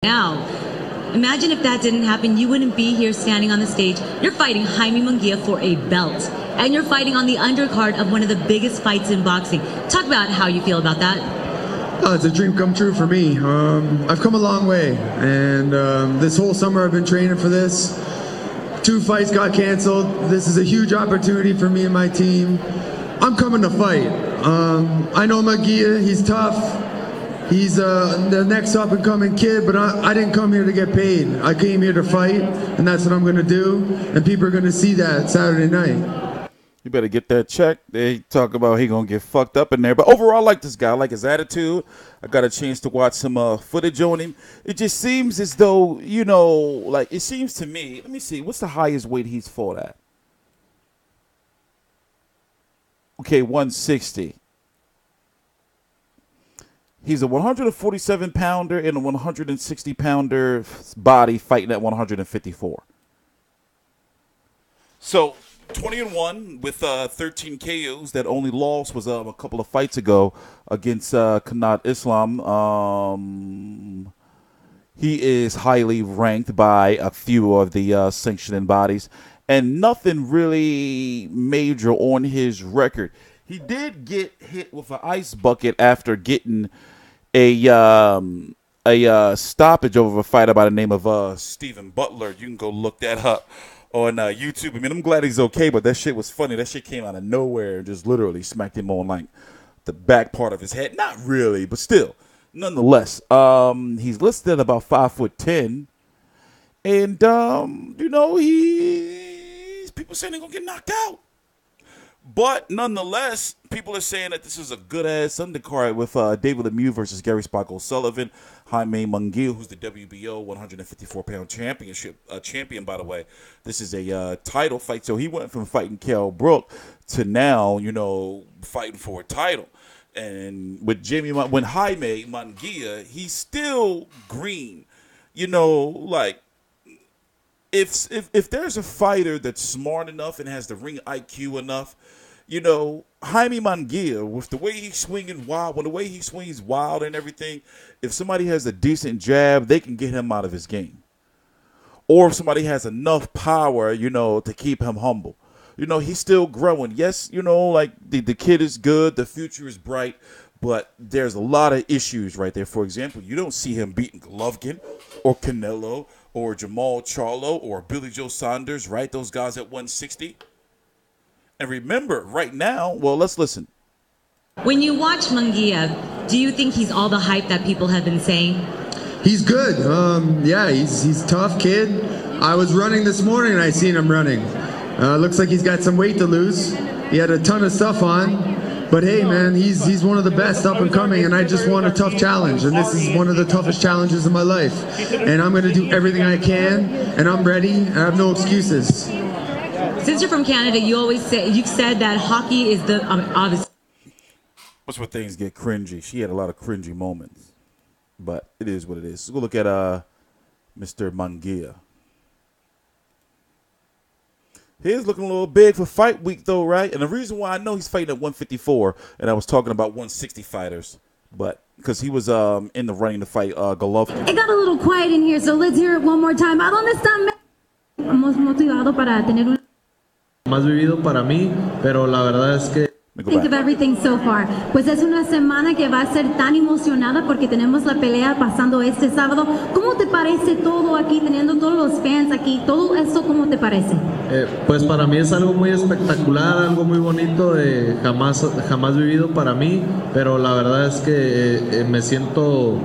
Now, imagine if that didn't happen, you wouldn't be here standing on the stage. You're fighting Jaime Munguia for a belt, and you're fighting on the undercard of one of the biggest fights in boxing. Talk about how you feel about that. Oh, it's a dream come true for me. I've come a long way, and this whole summer I've been training for this. 2 fights got canceled. This is a huge opportunity for me and my team. I'm coming to fight. I know Munguia, he's tough. He's the next up-and-coming kid, but I didn't come here to get paid. I came here to fight, and that's what I'm going to do, and people are going to see that Saturday night. You better get that check. They talk about he going to get fucked up in there. But overall, I like this guy. I like his attitude. I got a chance to watch some footage on him. It just seems as though, you know, like it seems to me. Let me see. What's the highest weight he's fought at? Okay, 160. He's a 147-pounder and a 160-pounder body fighting at 154. So 20-1 with 13 KOs. That only loss was a couple of fights ago against Kanat Islam. He is highly ranked by a few of the sanctioning bodies, and nothing really major on his record. He did get hit with an ice bucket after getting a stoppage over a fighter by the name of Stephen Butler. You can go look that up on YouTube. I mean, I'm glad he's okay, but that shit was funny. That shit came out of nowhere and just literally smacked him on like the back part of his head. Not really, but still, nonetheless. He's listed at about 5'10", and you know, he's people saying he's gonna get knocked out. But nonetheless, people are saying that this is a good-ass undercard with David Lemieux versus Gary Spike O'Sullivan. Jaime Munguia, who's the WBO 154-pound champion, by the way. This is a title fight. So he went from fighting Brook to now, you know, fighting for a title. And with Jaime Munguia, he's still green. You know, like, if there's a fighter that's smart enough and has the ring IQ enough, you know, Jaime Munguia, with the way he's swinging wild, when the way he swings wild and everything, if somebody has a decent jab, they can get him out of his game. Or if somebody has enough power, you know, to keep him humble. You know, he's still growing. Yes, you know, like the kid is good, the future is bright, but there's a lot of issues right there. For example, you don't see him beating Golovkin or Canelo or Jamal Charlo or Billy Joe Saunders, right? Those guys at 160. And remember, right now, well, let's listen. When you watch Munguia, do you think he's all the hype that people have been saying? He's good. Yeah, he's a tough kid. I was running this morning and I seen him running. Looks like he's got some weight to lose. He had a ton of stuff on. But hey, man, he's one of the best up and coming, and I just want a tough challenge, and this is one of the toughest challenges of my life. And I'm going to do everything I can, and I'm ready, and I have no excuses. Since you're from Canada, you've said that hockey is the obvious. That's where things get cringy. She had a lot of cringy moments, but it is what it is. Let's go look at Mr. Munguia. He's looking a little big for fight week, though, right? And the reason why I know he's fighting at 154, and I was talking about 160 fighters, but because he was in the running to fight Golovkin. It got a little quiet in here, so let's hear it one more time. ¿A dónde está? Hemos motivado para tener un más vivido para mí, pero la verdad es que think of everything so far. Pues es una semana que va a ser tan emocionada porque tenemos la pelea pasando este sábado. ¿Cómo te parece todo aquí, teniendo todos los fans aquí? ¿Todo esto cómo te parece? Pues para mí es algo muy espectacular, algo muy bonito, jamás vivido para mí, pero la verdad es que me siento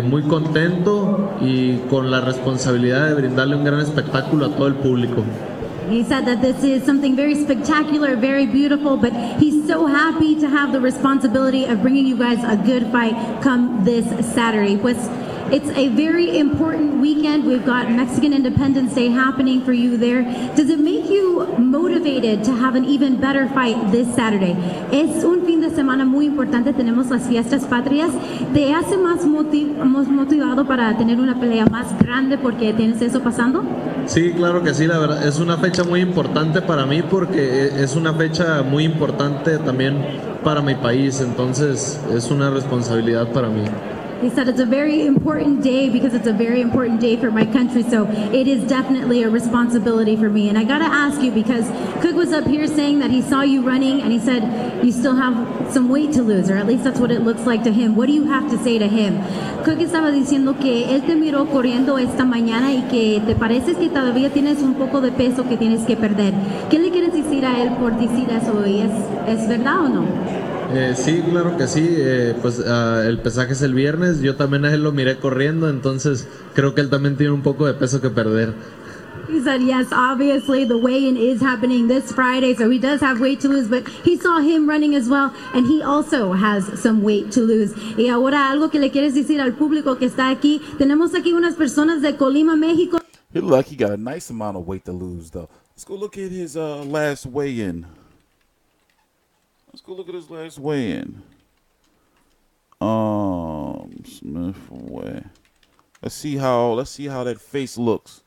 muy contento y con la responsabilidad de brindarle un gran espectáculo a todo el público. He said that this is something very spectacular, very beautiful, but he's so happy to have the responsibility of bringing you guys a good fight come this Saturday. Pues it's a very important weekend. We've got Mexican Independence Day happening for you there. Does it make you motivated to have an even better fight this Saturday? Es un fin de semana muy importante. Tenemos las fiestas patrias. ¿Te hace más motivado para tener una pelea más grande porque tienes eso pasando? Sí, claro que sí, la verdad. Es una fecha muy importante para mí porque es una fecha muy importante también para mi país. Entonces es una responsabilidad para mí. He said it's a very important day because it's a very important day for my country, so it is definitely a responsibility for me. And I gotta ask you, because Cook was up here saying that he saw you running and he said you still have some weight to lose, or at least that's what it looks like to him. What do you have to say to him? Cook estaba diciendo que él te miró corriendo esta mañana y que te parece que todavía tienes un poco de peso que tienes que perder. ¿Qué le quieres decir a él por decir eso? ¿Y es verdad o no? Sí, claro que sí. Pues el pesaje es el viernes. Yo también a él lo miré corriendo, entonces creo que él también tiene un poco de peso que perder. He said, yes, obviously the weigh-in is happening this Friday, so he does have weight to lose, but he saw him running as well, and he also has some weight to lose. Y ahora algo que le quieres decir al público que está aquí. Tenemos aquí unas personas de Colima, México. He looked like he got a nice amount of weight to lose, though. Let's go look at his last weigh-in. Let's go look at his last weigh-in. Smith way. Let's see how that face looks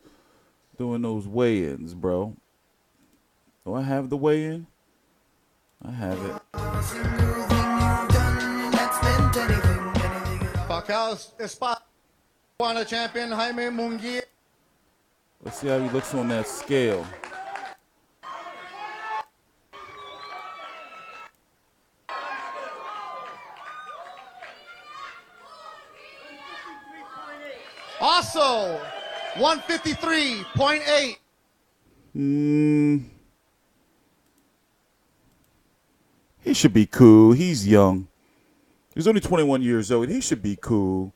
doing those weigh-ins, bro. Do I have the weigh-in? I have it. Falcao's spot. Champion Jaime Munguia. Let's see how he looks on that scale. Also, 153.8. He should be cool. He's young. He's only 21 years old. He should be cool.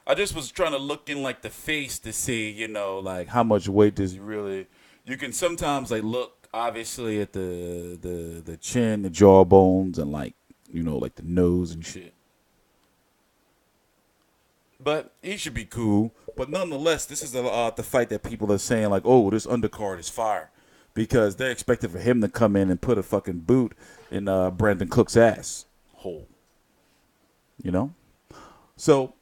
I just was trying to look in like the face to see, you know, like how much weight does he really. You can sometimes like look obviously at the chin, the jawbones, and like, you know, like the nose and shit. But he should be cool. But nonetheless, this is the fight that people are saying like, oh, this undercard is fire. Because they're expecting for him to come in and put a fucking boot in Brandon Cook's ass hole. You know? So,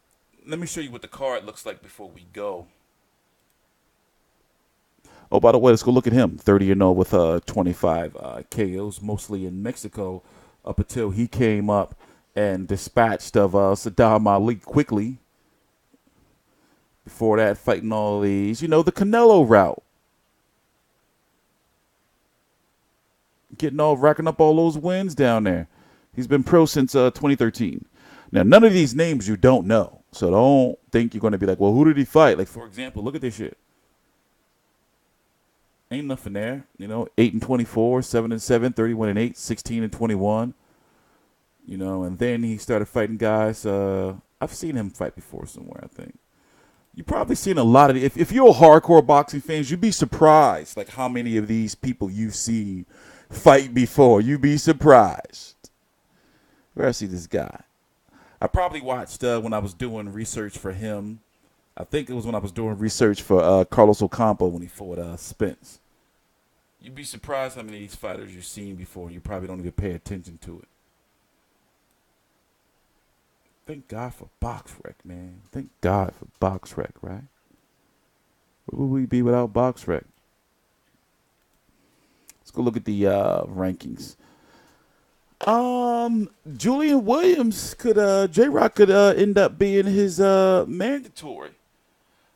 let me show you what the card looks like before we go. Oh, by the way, let's go look at him. 30-0 with 25 KOs, mostly in Mexico, up until he came up and dispatched of Saddam Ali quickly. Before that, fighting all these, you know, the Canelo route. Racking up all those wins down there. He's been pro since 2013. Now, none of these names you don't know. So don't think you're going to be like, well, who did he fight? Like, for example, look at this shit. Ain't nothing there. You know, 8-24, 7-7, 31-8, 16-21. You know, and then he started fighting guys. I've seen him fight before somewhere, I think. You've probably seen a lot of it. If you're a hardcore boxing fan, you'd be surprised like how many of these people you've seen fight before. You'd be surprised. Where I see this guy. I probably watched when I was doing research for him. I think it was when I was doing research for Carlos Ocampo when he fought Spence. You'd be surprised how many of these fighters you've seen before, and you probably don't even pay attention to it. Thank God for BoxRec, man. Thank God for BoxRec, right? Where would we be without BoxRec? Let's go look at the rankings. Julian Williams could, Jrock could end up being his mandatory.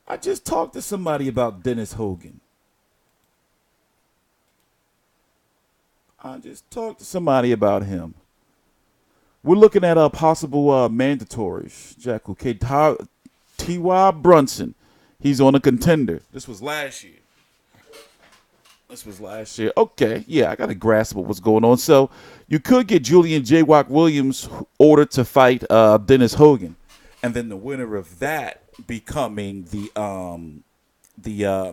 I just talked to somebody about Dennis Hogan. I just talked to somebody about him. We're looking at possible mandatories. Jack, okay. T.Y. Brunson. He's on a contender. This was last year. Okay, yeah, I got a grasp of what's going on. So you could get Julian Jrock Williams ordered to fight Dennis Hogan. And then the winner of that becoming the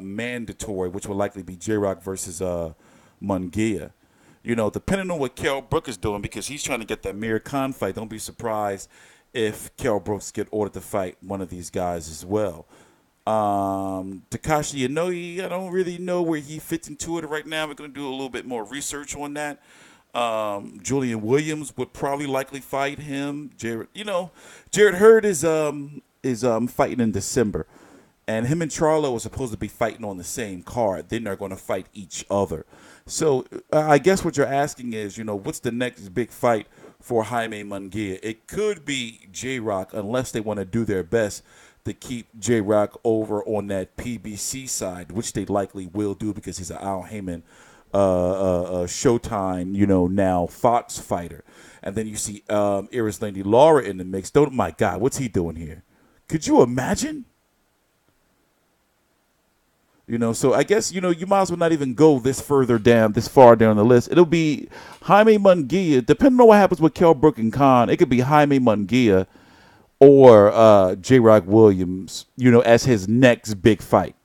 mandatory, which will likely be Jrock versus Munguia. You know, depending on what Kell Brook is doing, because he's trying to get that Mir Khan fight, don't be surprised if Kell Brooks get ordered to fight one of these guys as well. Takashi Inoue, I don't really know where he fits into it right now. We're going to do a little bit more research on that. Julian Williams would probably likely fight him. Jarrett Hurd is fighting in December. And him and Charlo are supposed to be fighting on the same card. Then they're going to fight each other. So I guess what you're asking is, you know, what's the next big fight for Jaime Munguia. It could be Jrock unless they want to do their best to keep Jrock over on that PBC side, which they likely will do because he's an Al Heyman Showtime, now Fox fighter. And then you see Lady Laura in the mix. My God, what's he doing here? Could you imagine? So I guess, you might as well not even go this far down the list. It'll be Jaime Munguia. Depending on what happens with Kell Brook and Khan, it could be Jaime Munguia or Jrock Williams, as his next big fight.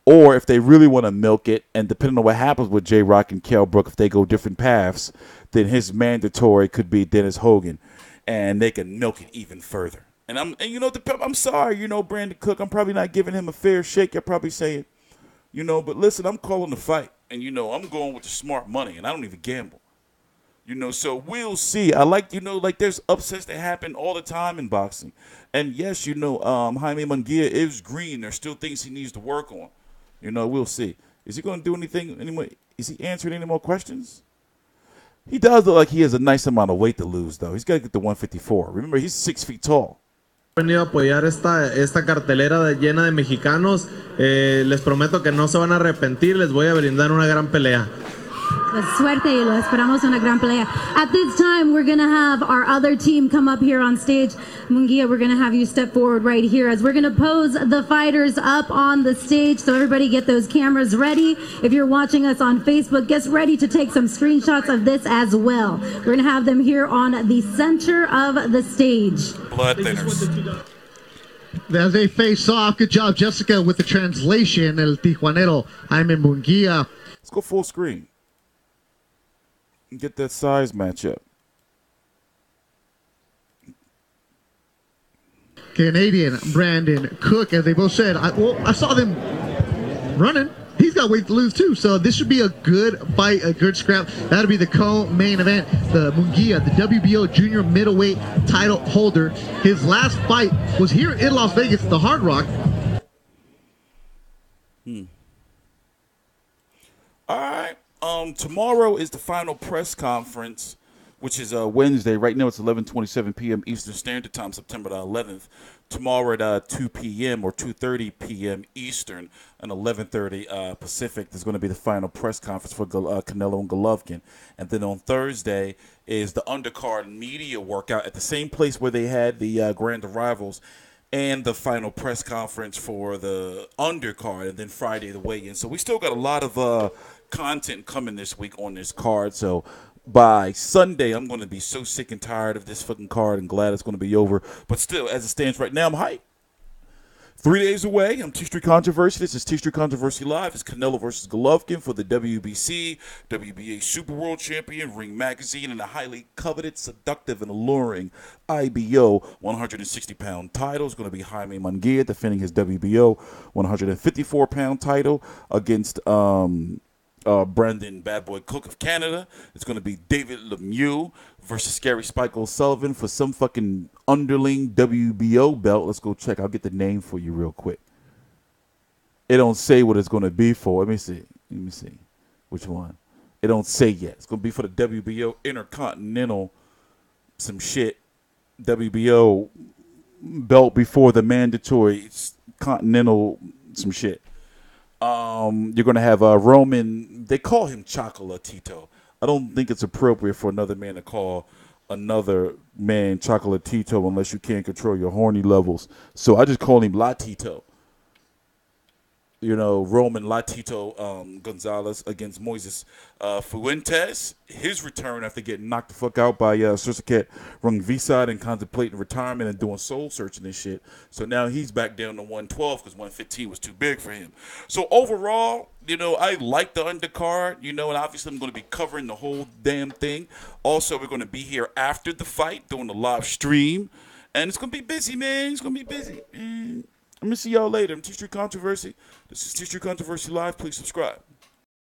Or if they really want to milk it, and depending on what happens with Jrock and Kell Brook, if they go different paths, then his mandatory could be Dennis Hogan, and they can milk it even further. And I'm sorry, Brandon Cook, I'm probably not giving him a fair shake. You're probably saying, but listen, I'm calling the fight, and I'm going with the smart money, and I don't even gamble. So we'll see. I like, there's upsets that happen all the time in boxing. And yes, Jaime Munguia is green. There's still things he needs to work on. We'll see. Is he going to do anything anyway? Is he answering any more questions? He does look like he has a nice amount of weight to lose, though. He's got to get to 154. Remember, he's 6 feet tall. Venido a apoyar esta cartelera llena de mexicanos. Les prometo que no se van a arrepentir. Les voy a brindar una gran pelea. Suerte y lo esperamos una gran pelea. At this time, we're going to have our other team come up here on stage. Munguia, we're going to have you step forward right here as we're going to pose the fighters up on the stage. So everybody get those cameras ready. If you're watching us on Facebook, get ready to take some screenshots of this as well. We're going to have them here on the center of the stage. Blood thinners. As they face off, good job, Jessica, with the translation. El Tijuanero Jaime Munguia. Let's go full screen. Get that size matchup. Canadian Brandon Cook, as they both said, I saw them running. He's got weight to lose too, so this should be a good fight, a good scrap. That'll be the co-main event. The Munguia, the WBO Junior Middleweight title holder. His last fight was here in Las Vegas, the Hard Rock. All right. Tomorrow is the final press conference, which is Wednesday. Right now it's 11:27 p.m. Eastern Standard Time, September the 11th. Tomorrow at 2 p.m. or 2:30 p.m. Eastern and 11:30 Pacific, there's going to be the final press conference for Canelo and Golovkin. And then on Thursday is the undercard media workout at the same place where they had the grand arrivals and the final press conference for the undercard, and then Friday the weigh-in. So we still got a lot of content coming this week on this card. So by Sunday, I'm going to be so sick and tired of this fucking card and glad it's going to be over. But still, as it stands right now, I'm hyped. 3 days away, I'm TstreeT Controversy. This is TstreeT Controversy Live. It's Canelo versus Golovkin for the WBC, WBA Super World Champion, Ring Magazine, and the highly coveted, seductive, and alluring IBO 160-pound title. It's going to be Jaime Munguia defending his WBO 154-pound title against Brandon Bad Boy Cook of Canada. It's going to be David Lemieux versus Scary Spike O'Sullivan for some fucking underling WBO belt. Let's go check. I'll get the name for you real quick. It don't say what it's going to be for. Let me see. Which one? It don't say yet. It's going to be for the WBO Intercontinental some shit. WBO belt before the mandatory Continental some shit. You're going to have Roman. They call him Chocolatito. I don't think it's appropriate for another man to call another man Chocolatito unless you can't control your horny levels. So I just call him Latito. Roman Latito Gonzalez against Moises Fuentes. His return after getting knocked the fuck out by Susaket Rungvisad and contemplating retirement and doing soul searching and shit. So now he's back down to 112 because 115 was too big for him. So overall, I like the undercard, and obviously I'm going to be covering the whole damn thing. Also, we're going to be here after the fight doing the live stream. And it's going to be busy, man. It's going to be busy. I'm going to see y'all later. I'm TstreeT Controversy. This is TstreeT Controversy Live. Please subscribe.